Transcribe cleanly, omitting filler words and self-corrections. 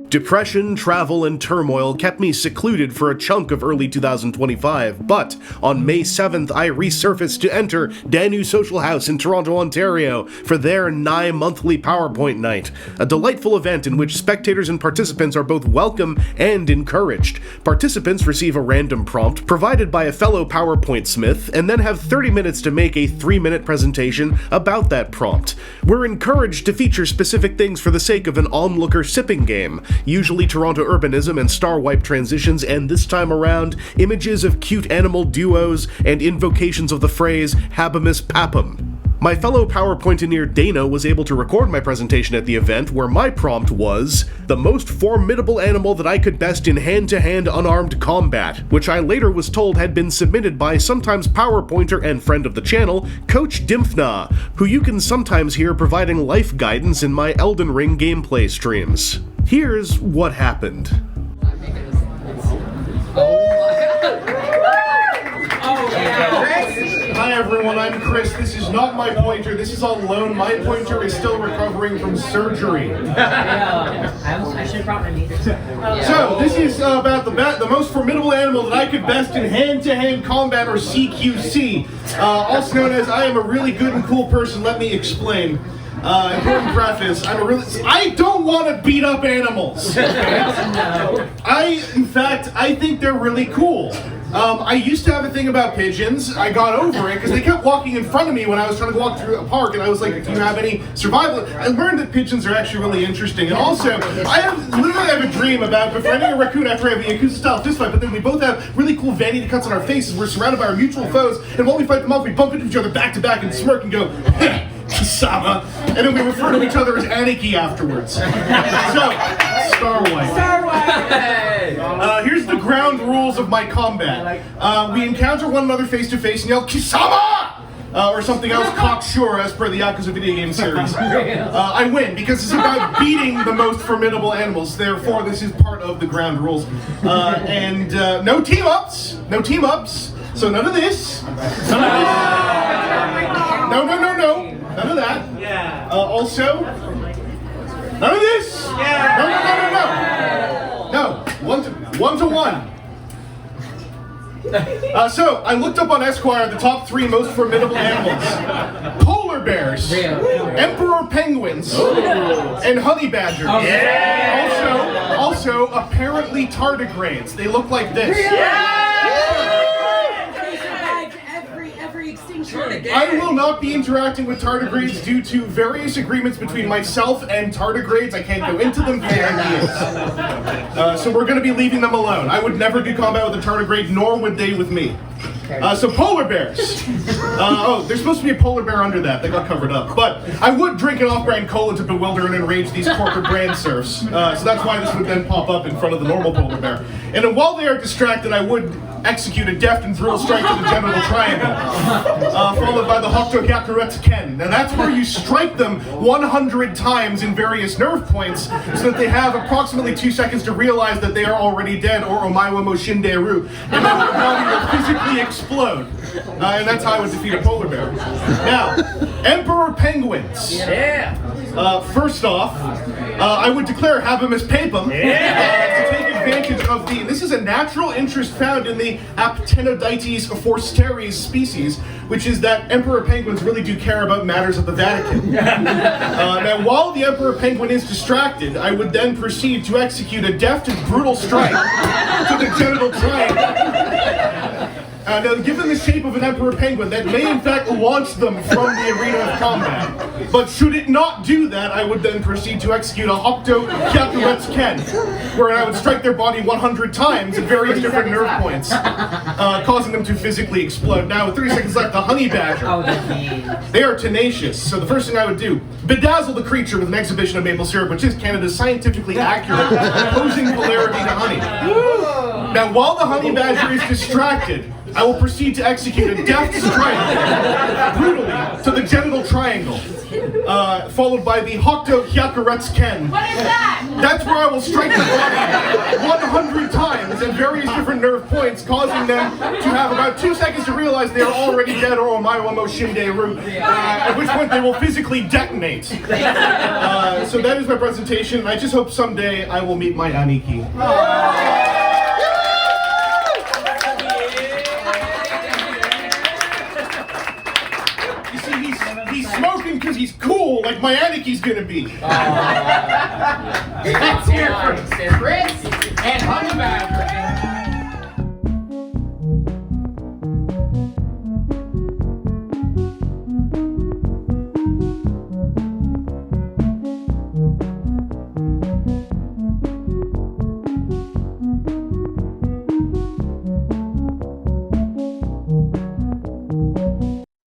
Depression, travel, and turmoil kept me secluded for a chunk of early 2025, but on May 7th I resurfaced to enter Danu Social House in Toronto, Ontario for their nigh monthly PowerPoint night, a delightful event in which spectators and participants are both welcome and encouraged. Participants receive a random prompt provided by a fellow PowerPoint smith and then have 30 minutes to make a 3-minute presentation about that prompt. We're encouraged to feature specific things for the sake of an onlooker sipping game, usually Toronto urbanism and star wipe transitions, and this time around, images of cute animal duos and invocations of the phrase Habemus Papam. My fellow PowerPointineer Dana was able to record my presentation at the event, where my prompt was, the most formidable animal that I could best in hand-to-hand unarmed combat, which I later was told had been submitted by sometimes PowerPointer and friend of the channel, Coach Dimphna, who you can sometimes hear providing life guidance in my Elden Ring gameplay streams. Here's what happened. Hi everyone, I'm Chris. This is not my pointer. This is on loan. My pointer is still recovering from surgery. I should have brought my meter. So, this is about the most formidable animal that I could best in hand-to-hand combat, or CQC. Also known as I am a really good and cool person. Let me explain. Important preface, I don't want to beat up animals. Okay? I think they're really cool. I used to have a thing about pigeons. I got over it because they kept walking in front of me when I was trying to walk through a park, and I was like, do you have any survival? I learned that pigeons are actually really interesting. And also, I have a dream about befriending a raccoon after I have a Yakuza-style fistfight, but then we both have really cool vanity cuts on our faces. We're surrounded by our mutual foes, and while we fight them off, we bump into each other back to back and smirk and go, Sama, and then we refer to each other as Aniki afterwards. So, Star Wars. Here's the ground rules of my combat. We encounter one another face to face and yell, Kisama! Or something else cocksure as per the Yakuza video game series. I win because it's about beating the most formidable animals. Therefore, this is part of the ground rules. And no team ups. No team ups. So none of this. None of this. No. None of that. Yeah. Also, none of this. Yeah. No. One to one. So I looked up on Esquire the top 3 most formidable animals: polar bears, emperor penguins, and honey badgers. Also, apparently tardigrades. They look like this. I will not be interacting with tardigrades due to various agreements between myself and tardigrades. I can't go into them for ideas. So we're going to be leaving them alone. I would never do combat with a tardigrade, nor would they with me. So polar bears. There's supposed to be a polar bear under that. They got covered up. But I would drink an off-brand cola to bewilder and enrage these corporate brand serfs. So that's why this would then pop up in front of the normal polar bear. And then while they are distracted, I would execute a deft and brutal strike to the genital triangle, followed by the Hokkyo Ken. Now that's where you strike them 100 times in various nerve points, so that they have approximately 2 seconds to realize that they are already dead, or Omaiwa Moshinderu, and then their body will physically explode. And that's how I would defeat a polar bear. Now, emperor penguins. First off, I would declare Habemus Papam to take advantage of this is a natural interest found in the Aptenodytes forsteris species, which is that emperor penguins really do care about matters of the Vatican. Now, while the emperor penguin is distracted, I would then proceed to execute a deft and brutal strike to the genital triangle. Now, given the shape of an emperor penguin, that may in fact launch them from the arena of combat. But should it not do that, I would then proceed to execute a Hokkyo Ken, where I would strike their body 100 times at various different nerve points, causing them to physically explode. Now, with 30 seconds left, the honey badger. They are tenacious, so the first thing I would do, bedazzle the creature with an exhibition of maple syrup, which is Canada's scientifically accurate opposing polarity to honey. Now, while the honey badger is distracted, I will proceed to execute a deft strike brutally to the genital triangle, followed by the Hokuto Hyakuretsuken. What is that? That's where I will strike the body 100 times at various different nerve points, causing them to have about 2 seconds to realize they are already dead or omae wa mo shinderu, at which point they will physically detonate. So that is my presentation, and I just hope someday I will meet my Aniki. You see, he's smoking because he's cool, like my Aniki's gonna be. Let's hear from Chris and Honeybag.